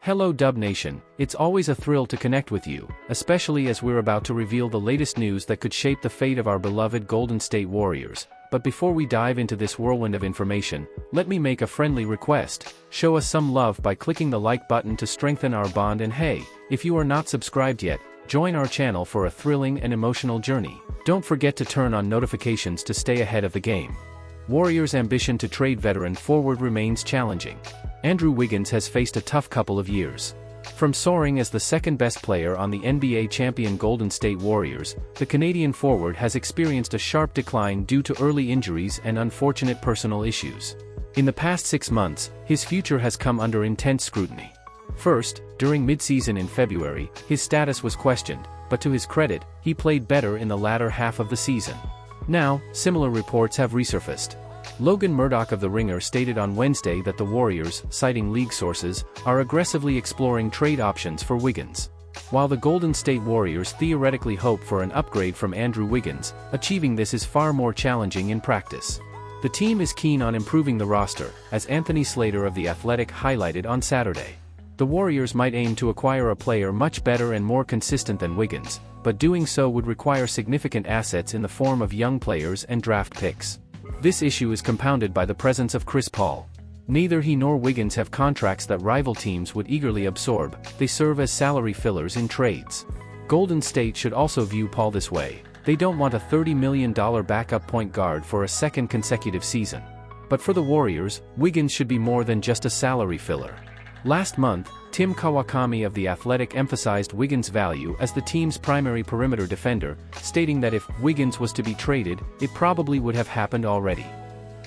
Hello Dub Nation, it's always a thrill to connect with you, especially as we're about to reveal the latest news that could shape the fate of our beloved Golden State Warriors. But before we dive into this whirlwind of information, let me make a friendly request. Show us some love by clicking the like button to strengthen our bond, and hey, if you are not subscribed yet, join our channel for a thrilling and emotional journey. Don't forget to turn on notifications to stay ahead of the game. Warriors' ambition to trade veteran forward remains challenging. Andrew Wiggins has faced a tough couple of years. From soaring as the second-best player on the NBA champion Golden State Warriors, the Canadian forward has experienced a sharp decline due to early injuries and unfortunate personal issues. In the past 6 months, his future has come under intense scrutiny. First, during mid-season in February, his status was questioned, but to his credit, he played better in the latter half of the season. Now, similar reports have resurfaced. Logan Murdoch of The Ringer stated on Wednesday that the Warriors, citing league sources, are aggressively exploring trade options for Wiggins. While the Golden State Warriors theoretically hope for an upgrade from Andrew Wiggins, achieving this is far more challenging in practice. The team is keen on improving the roster, as Anthony Slater of The Athletic highlighted on Saturday. The Warriors might aim to acquire a player much better and more consistent than Wiggins, but doing so would require significant assets in the form of young players and draft picks. This issue is compounded by the presence of Chris Paul. Neither he nor Wiggins have contracts that rival teams would eagerly absorb. They serve as salary fillers in trades. Golden State should also view Paul this way. They don't want a $30 million backup point guard for a second consecutive season. But for the Warriors, Wiggins should be more than just a salary filler. Last month, Tim Kawakami of The Athletic emphasized Wiggins' value as the team's primary perimeter defender, stating that if Wiggins was to be traded, it probably would have happened already.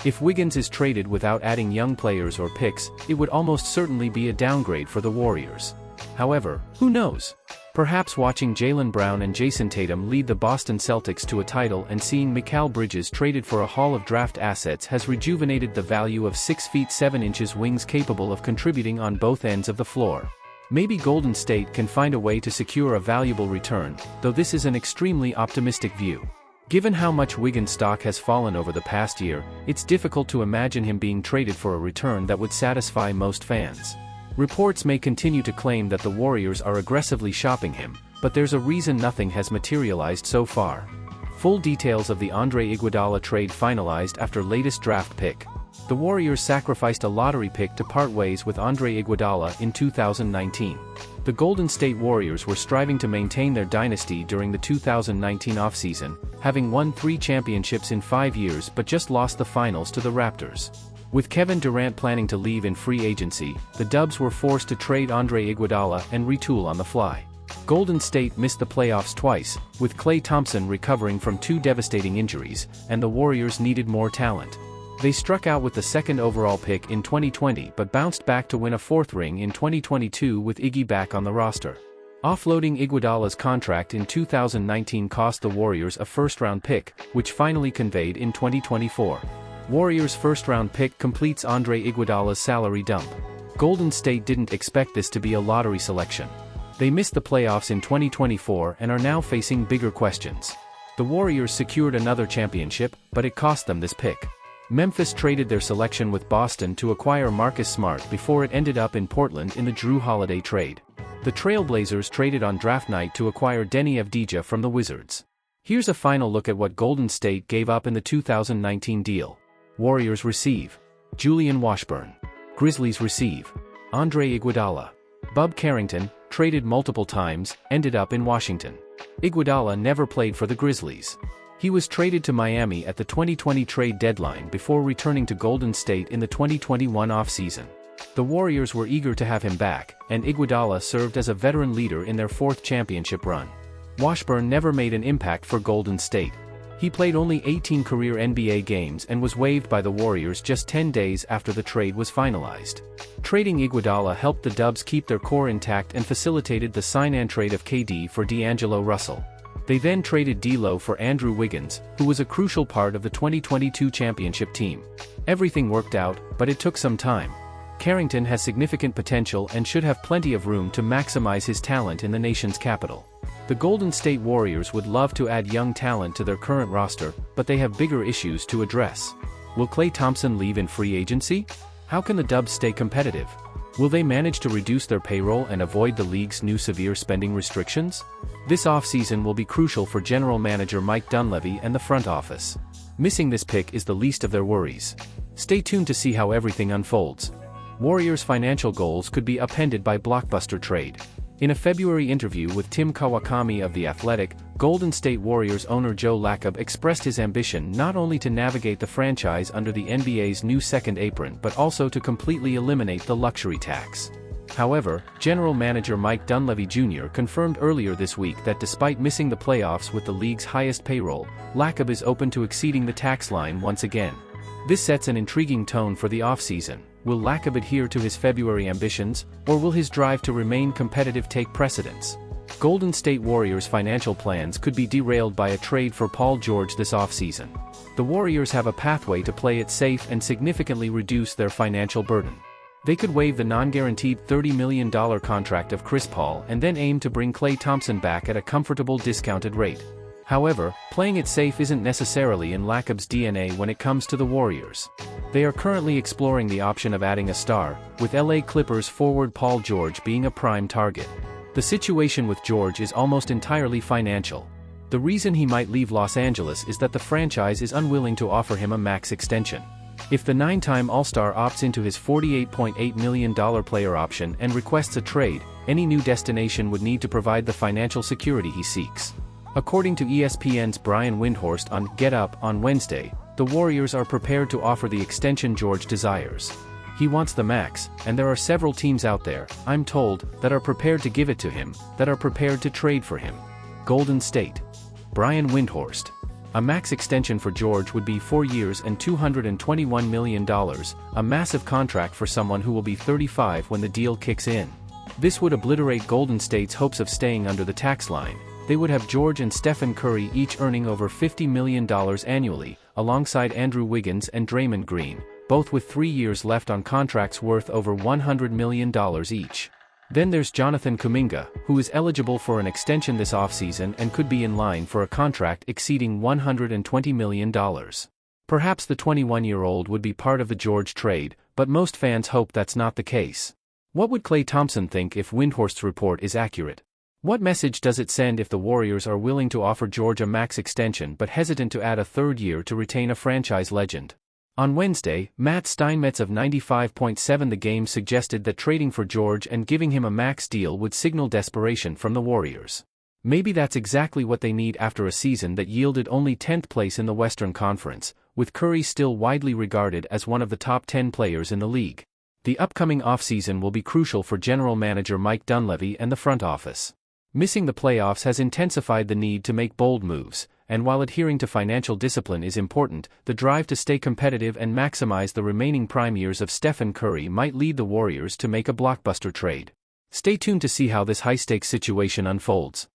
If Wiggins is traded without adding young players or picks, it would almost certainly be a downgrade for the Warriors. However, who knows? Perhaps watching Jaylen Brown and Jason Tatum lead the Boston Celtics to a title and seeing Mikal Bridges traded for a haul of draft assets has rejuvenated the value of 6 feet 7 inches wings capable of contributing on both ends of the floor. Maybe Golden State can find a way to secure a valuable return, though this is an extremely optimistic view. Given how much Wiggins' stock has fallen over the past year, it's difficult to imagine him being traded for a return that would satisfy most fans. Reports may continue to claim that the Warriors are aggressively shopping him, but there's a reason nothing has materialized so far. Full details of the Andre Iguodala trade finalized after latest draft pick. The Warriors sacrificed a lottery pick to part ways with Andre Iguodala in 2019. The Golden State Warriors were striving to maintain their dynasty during the 2019 offseason, having won 3 championships in 5 years but just lost the finals to the Raptors. With Kevin Durant planning to leave in free agency, the Dubs were forced to trade Andre Iguodala and retool on the fly. Golden State missed the playoffs twice, with Klay Thompson recovering from 2 devastating injuries, and the Warriors needed more talent. They struck out with the second overall pick in 2020 but bounced back to win a 4th ring in 2022 with Iggy back on the roster. Offloading Iguodala's contract in 2019 cost the Warriors a first-round pick, which finally conveyed in 2024. Warriors' first-round pick completes Andre Iguodala's salary dump. Golden State didn't expect this to be a lottery selection. They missed the playoffs in 2024 and are now facing bigger questions. The Warriors secured another championship, but it cost them this pick. Memphis traded their selection with Boston to acquire Marcus Smart before it ended up in Portland in the Jrue Holiday trade. The Trailblazers traded on draft night to acquire Deni Avdija from the Wizards. Here's a final look at what Golden State gave up in the 2019 deal. Warriors receive Julian Washburn. Grizzlies receive Andre Iguodala. Bub Carrington, traded multiple times, ended up in Washington. Iguodala never played for the Grizzlies. He was traded to Miami at the 2020 trade deadline before returning to Golden State in the 2021 offseason. The Warriors were eager to have him back, and Iguodala served as a veteran leader in their 4th championship run. Washburn never made an impact for Golden State. He played only 18 career NBA games and was waived by the Warriors just 10 days after the trade was finalized. Trading Iguodala helped the Dubs keep their core intact and facilitated the sign-and trade of KD for D'Angelo Russell. They then traded D'Lo for Andrew Wiggins, who was a crucial part of the 2022 championship team. Everything worked out, but it took some time. Carrington has significant potential and should have plenty of room to maximize his talent in the nation's capital. The Golden State Warriors would love to add young talent to their current roster, but they have bigger issues to address. Will Klay Thompson leave in free agency? How can the Dubs stay competitive? Will they manage to reduce their payroll and avoid the league's new severe spending restrictions? This offseason will be crucial for general manager Mike Dunleavy and the front office. Missing this pick is the least of their worries. Stay tuned to see how everything unfolds. Warriors' financial goals could be upended by blockbuster trade. In a February interview with Tim Kawakami of The Athletic, Golden State Warriors owner Joe Lacob expressed his ambition not only to navigate the franchise under the NBA's new second apron but also to completely eliminate the luxury tax. However, general manager Mike Dunleavy Jr. confirmed earlier this week that despite missing the playoffs with the league's highest payroll, Lacob is open to exceeding the tax line once again. This sets an intriguing tone for the offseason. Will Lacob adhere to his February ambitions, or will his drive to remain competitive take precedence? Golden State Warriors' financial plans could be derailed by a trade for Paul George this offseason. The Warriors have a pathway to play it safe and significantly reduce their financial burden. They could waive the non-guaranteed $30 million contract of Chris Paul and then aim to bring Klay Thompson back at a comfortable discounted rate. However, playing it safe isn't necessarily in Lacob's DNA when it comes to the Warriors. They are currently exploring the option of adding a star, with LA Clippers forward Paul George being a prime target. The situation with George is almost entirely financial. The reason he might leave Los Angeles is that the franchise is unwilling to offer him a max extension. If the 9-time All-Star opts into his $48.8 million player option and requests a trade, any new destination would need to provide the financial security he seeks. According to ESPN's Brian Windhorst on Get Up on Wednesday, the Warriors are prepared to offer the extension George desires. He wants the max, and there are several teams out there, I'm told, that are prepared to give it to him, that are prepared to trade for him. Golden State. Brian Windhorst. A max extension for George would be 4 years and $221 million, a massive contract for someone who will be 35 when the deal kicks in. This would obliterate Golden State's hopes of staying under the tax line. They would have George and Stephen Curry each earning over $50 million annually, alongside Andrew Wiggins and Draymond Green, both with 3 years left on contracts worth over $100 million each. Then there's Jonathan Kuminga, who is eligible for an extension this offseason and could be in line for a contract exceeding $120 million. Perhaps the 21-year-old would be part of the George trade, but most fans hope that's not the case. What would Klay Thompson think if Windhorst's report is accurate? What message does it send if the Warriors are willing to offer George a max extension but hesitant to add a third year to retain a franchise legend? On Wednesday, Matt Steinmetz of 95.7 The Game suggested that trading for George and giving him a max deal would signal desperation from the Warriors. Maybe that's exactly what they need after a season that yielded only 10th place in the Western Conference, with Curry still widely regarded as one of the top 10 players in the league. The upcoming offseason will be crucial for general manager Mike Dunleavy and the front office. Missing the playoffs has intensified the need to make bold moves, and while adhering to financial discipline is important, the drive to stay competitive and maximize the remaining prime years of Stephen Curry might lead the Warriors to make a blockbuster trade. Stay tuned to see how this high-stakes situation unfolds.